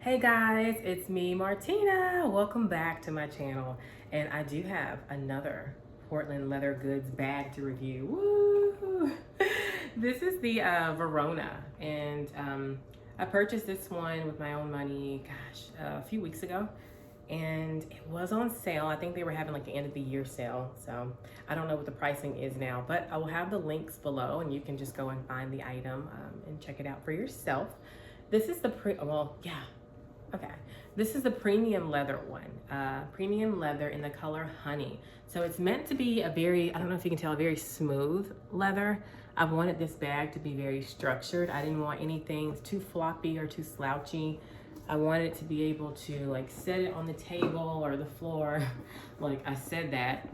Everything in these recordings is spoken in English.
Hey guys, it's me, Martina. Welcome back to my channel. And I do have another Portland leather goods bag to review. Woo! This is the Verona. And I purchased this one with my own money, a few weeks ago. And it was on sale. I think they were having like an end of the year sale. So I don't know what the pricing is now, but I will have the links below and you can just go and find the item and check it out for yourself. This is the Okay, this is the premium leather one. Premium leather in the color honey. So it's meant to be a very, I don't know if you can tell, a very smooth leather. I wanted this bag to be very structured. I didn't want anything too floppy or too slouchy. I wanted it to be able to like set it on the table or the floor. Like I said that,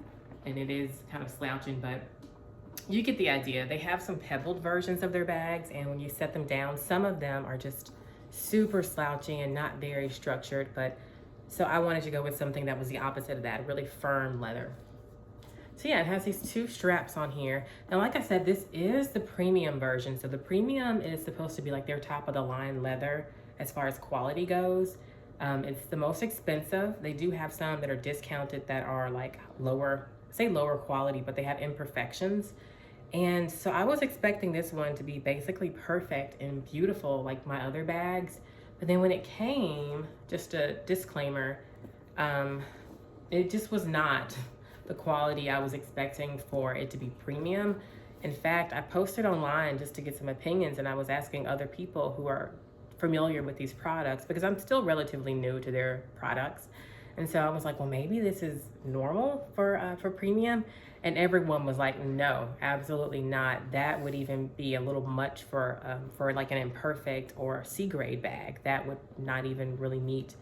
and it is kind of slouching, but you get the idea. They have some pebbled versions of their bags, and when you set them down, some of them are just super slouchy and not very structured, but so I wanted to go with something that was the opposite of that, really firm leather. So yeah, it has these two straps on here. Now, like I said, this is the premium version. So the premium is supposed to be like their top of the line leather as far as quality goes. It's the most expensive. They do have some that are discounted that are like lower quality, but they have imperfections. And so I was expecting this one to be basically perfect and beautiful like my other bags. But then when it came, just a disclaimer, it just was not the quality I was expecting for it to be premium. In fact, I posted online just to get some opinions, and I was asking other people who are familiar with these products because I'm still relatively new to their products. And so I was like, well, maybe this is normal for premium. And everyone was like, no, absolutely not. That would even be a little much for like an imperfect or C grade bag. That would not even really meet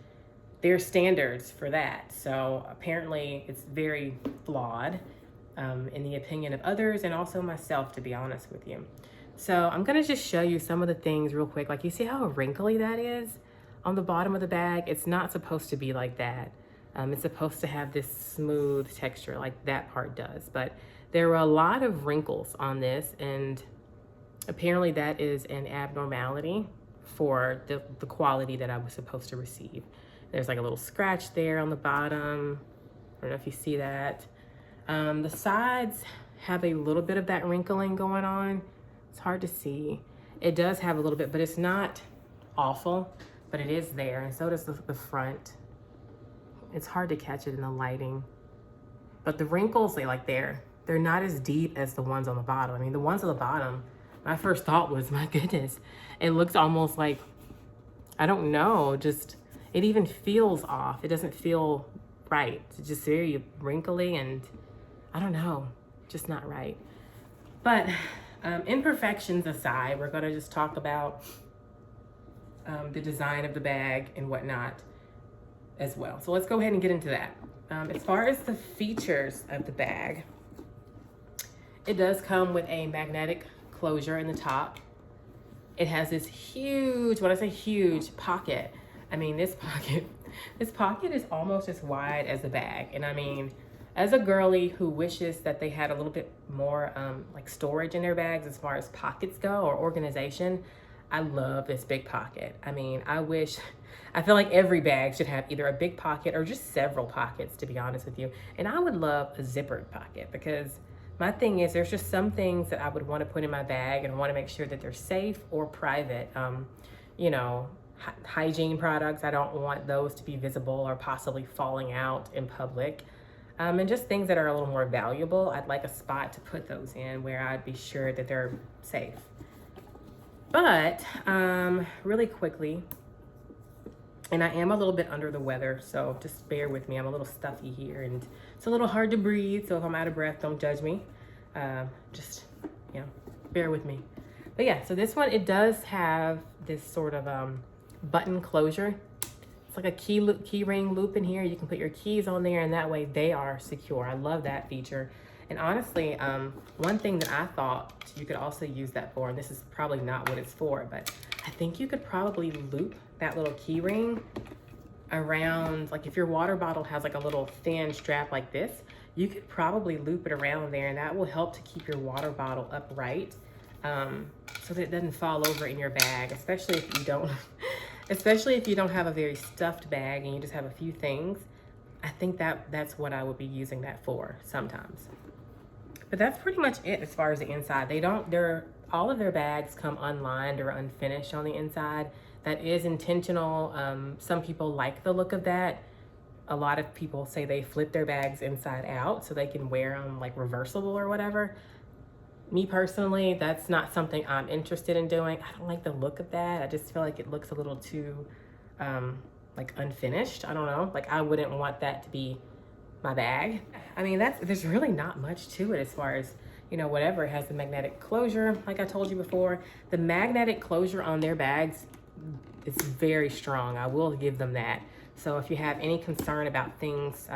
their standards for that. So apparently it's very flawed in the opinion of others and also myself, to be honest with you. So I'm gonna just show you some of the things real quick. Like, you see how wrinkly that is on the bottom of the bag? It's not supposed to be like that. It's supposed to have this smooth texture like that part does, but there were a lot of wrinkles on this, and apparently that is an abnormality for the quality that I was supposed to receive. There's like a little scratch there on the bottom. I don't know if you see that. The sides have a little bit of that wrinkling going on. It's hard to see. It does have a little bit, but it's not awful, but it is there, and so does the front. It's hard to catch it in the lighting, but the wrinkles, they're not as deep as the ones on the bottom. I mean, the ones on the bottom, my first thought was, my goodness, it looks almost like, I don't know, just, it even feels off. It doesn't feel right. It's just very wrinkly and I don't know, just not right. But imperfections aside, we're gonna just talk about the design of the bag and whatnot as well. So let's go ahead and get into that. As far as the features of the bag, it does come with a magnetic closure in the top. It has this huge, when I say huge, pocket. I mean, this pocket is almost as wide as the bag. And I mean, as a girly who wishes that they had a little bit more like storage in their bags as far as pockets go or organization, I love this big pocket. I mean, I feel like every bag should have either a big pocket or just several pockets, to be honest with you. And I would love a zippered pocket, because my thing is, there's just some things that I would want to put in my bag and want to make sure that they're safe or private. You know, hygiene products, I don't want those to be visible or possibly falling out in public. And just things that are a little more valuable, I'd like a spot to put those in where I'd be sure that they're safe. But really quickly, and I am a little bit under the weather, so just bear with me. I'm a little stuffy here and it's a little hard to breathe, so if I'm out of breath, don't judge me. Just, you know, bear with me. But yeah, so this one, it does have this sort of button closure. It's like a key ring loop in here. You can put your keys on there and that way they are secure. I love that feature. And honestly, one thing that I thought you could also use that for, and this is probably not what it's for, but I think you could probably loop that little key ring around, like if your water bottle has like a little thin strap like this, you could probably loop it around there, and that will help to keep your water bottle upright so that it doesn't fall over in your bag, especially if you don't especially if you don't have a very stuffed bag and you just have a few things. I think that's what I would be using that for sometimes. But that's pretty much it as far as the inside. All of their bags come unlined or unfinished on the inside. That is intentional. Some people like the look of that. A lot of people say they flip their bags inside out so they can wear them like reversible or whatever. Me personally, that's not something I'm interested in doing. I don't like the look of that. I just feel like it looks a little too like unfinished. I don't know. Like I wouldn't want that to be my bag. I mean, there's really not much to it as far as, you know, whatever. It has the magnetic closure, like I told you before. The magnetic closure on their bags is very strong. I will give them that. So if you have any concern about things,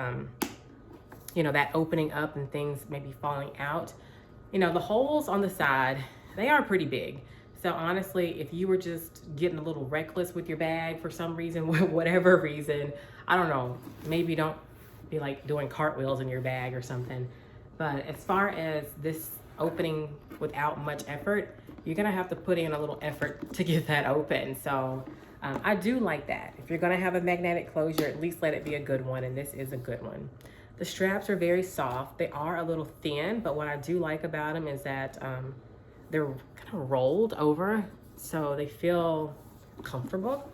you know, that opening up and things maybe falling out, you know, the holes on the side, they are pretty big. So honestly, if you were just getting a little reckless with your bag for some reason, whatever reason, I don't know, maybe don't be like doing cartwheels in your bag or something. But as far as this opening without much effort, you're gonna have to put in a little effort to get that open. So I do like that. If you're gonna have a magnetic closure, at least let it be a good one, and this is a good one. The straps are very soft. They are a little thin, but what I do like about them is that they're kind of rolled over, so they feel comfortable.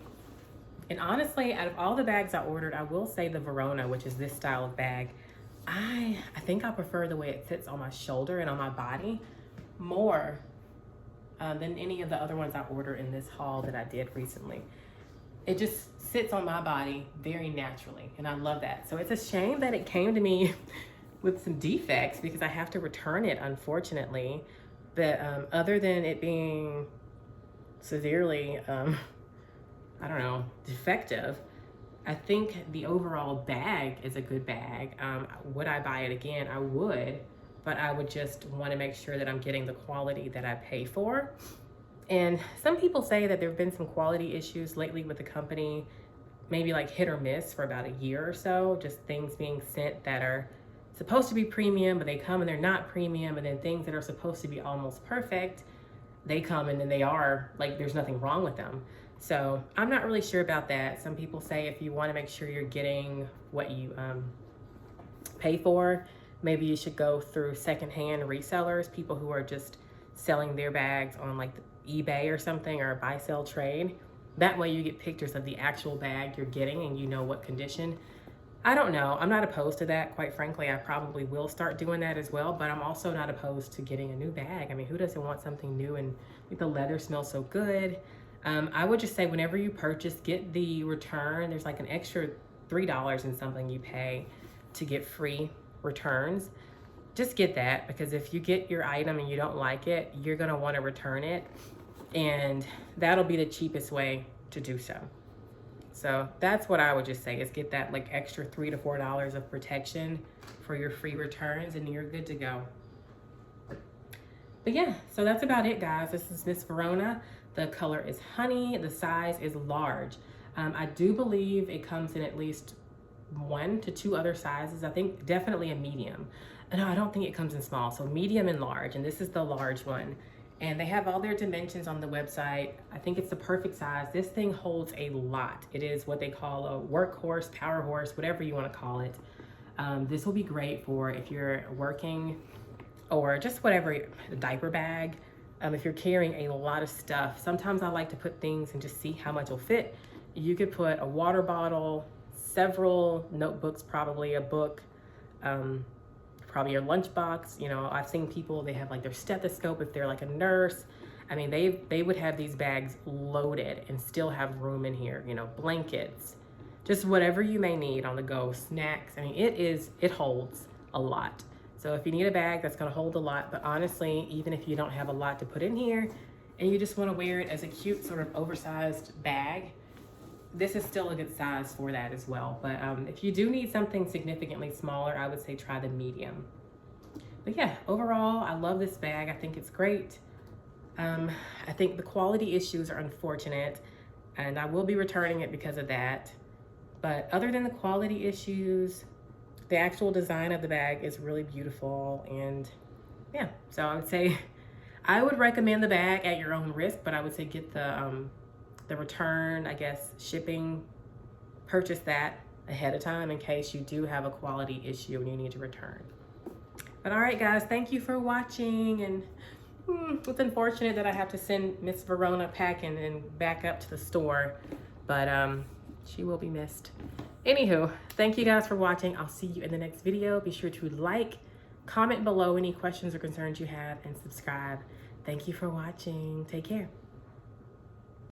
And honestly, out of all the bags I ordered, I will say the Verona, which is this style of bag, I think I prefer the way it sits on my shoulder and on my body more than any of the other ones I ordered in this haul that I did recently. It just sits on my body very naturally, and I love that. So it's a shame that it came to me with some defects because I have to return it, unfortunately. But other than it being severely, I don't know, defective, I think the overall bag is a good bag. Would I buy it again? I would, but I would just want to make sure that I'm getting the quality that I pay for. And some people say that there have been some quality issues lately with the company, maybe like hit or miss for about a year or so, just things being sent that are supposed to be premium, but they come and they're not premium, and then things that are supposed to be almost perfect, they come and then they are like there's nothing wrong with them. So I'm not really sure about that. Some people say if you want to make sure you're getting what you pay for, maybe you should go through secondhand resellers, people who are just selling their bags on like eBay or something, or buy sell trade. That way you get pictures of the actual bag you're getting and you know what condition. I don't know. I'm not opposed to that. Quite frankly, I probably will start doing that as well, but I'm also not opposed to getting a new bag. I mean, who doesn't want something new? And the leather smells so good. I would just say whenever you purchase, get the return. There's like an extra $3 and something you pay to get free returns. Just get that, because if you get your item and you don't like it, you're gonna wanna return it, and that'll be the cheapest way to do so. So that's what I would just say, is get that like extra $3 to $4 of protection for your free returns, and you're good to go. But yeah, so that's about it, guys. This is Miss Verona. The color is honey. The size is large. I do believe it comes in at least 1 to 2 other sizes. I think definitely a medium. No, I don't think it comes in small. So medium and large, and this is the large one. And they have all their dimensions on the website. I think it's the perfect size. This thing holds a lot. It is what they call a workhorse, power horse, whatever you want to call it. This will be great for if you're working or just whatever, a diaper bag. If you're carrying a lot of stuff, sometimes I like to put things and just see how much will fit. You could put a water bottle, several notebooks, probably a book, probably your lunchbox. You know, I've seen people, they have like their stethoscope if they're like a nurse. I mean, they would have these bags loaded and still have room in here, you know, blankets, just whatever you may need on the go, snacks. I mean, it holds a lot. So if you need a bag that's gonna hold a lot, but honestly, even if you don't have a lot to put in here and you just wanna wear it as a cute sort of oversized bag, this is still a good size for that as well. But if you do need something significantly smaller, I would say try the medium. But yeah, overall, I love this bag. I think it's great. I think the quality issues are unfortunate, and I will be returning it because of that. But other than the quality issues, the actual design of the bag is really beautiful. And yeah, so I would say I would recommend the bag at your own risk, but I would say get the the return, I guess, shipping, purchase that ahead of time in case you do have a quality issue and you need to return. But all right, guys, thank you for watching. And it's unfortunate that I have to send Miss Verona packing and back up to the store, but she will be missed. Anywho, thank you guys for watching. I'll see you in the next video. Be sure to like, comment below any questions or concerns you have, and subscribe. Thank you for watching. Take care.